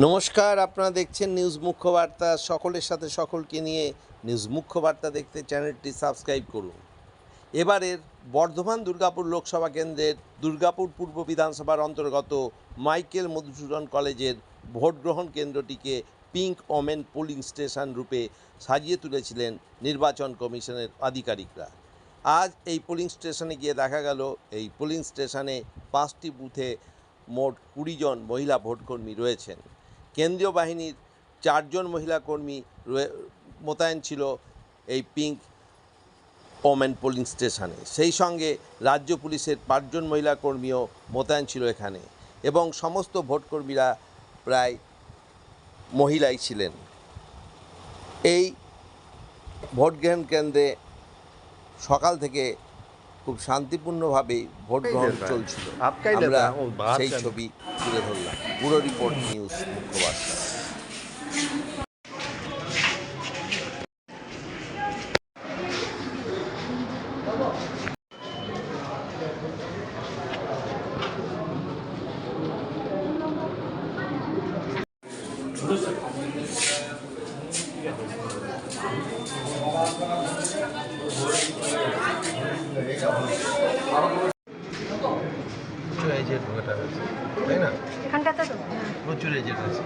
নমস্কার, আপনারা দেখছেন নিউজ মুখ্য বার্তা। সকলের সাথে সকলকে নিয়ে নিউজ মুখ্য বার্তা দেখতে চ্যানেলটি সাবস্ক্রাইব করুন। এবারের বর্ধমান দুর্গাপুর লোকসভা কেন্দ্রের দুর্গাপুর পূর্ব বিধানসভার অন্তর্গত মাইকেল মধুসূদন কলেজের ভোটগ্রহণ কেন্দ্রটিকে পিঙ্ক ওমেন পোলিং স্টেশন রূপে সাজিয়ে তুলেছিলেন নির্বাচন কমিশনের আধিকারিকরা। আজ এই পোলিং স্টেশনে গিয়ে দেখা গেল এই পোলিং স্টেশনে 5টি বুথে মোট 20 জন মহিলা ভোটকর্মী রয়েছেন। কেন্দ্রীয় বাহিনীর 4 জন মহিলা কর্মী মোতায়েন ছিল এই পিঙ্ক ওমেন পোলিং স্টেশনে। সেই সঙ্গে রাজ্য পুলিশের 5 জন মহিলা কর্মীও মোতায়েন ছিল এখানে, এবং সমস্ত ভোটকর্মীরা প্রায় মহিলাই ছিলেন। এই ভোটগ্রহণ কেন্দ্রে সকাল থেকে খুব শান্তিপূর্ণভাবেই ভোট গ্রহণ চলছিল। আমরা সেই ছবি তুলে ধরলাম। ব্যুরো রিপোর্ট, নিউজ মুখ্যবার্তা। প্রচুর এজেন্ট ঢোকাটা হয়েছে, তাই না? এখানটাতে তো প্রচুর এজেন্ট আছে।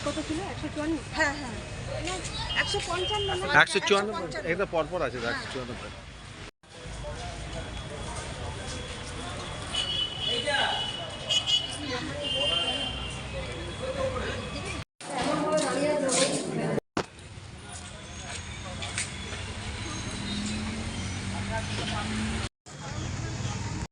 কত ছিল? 154? হ্যাঁ 155 154 এটা পরপর আছে। 154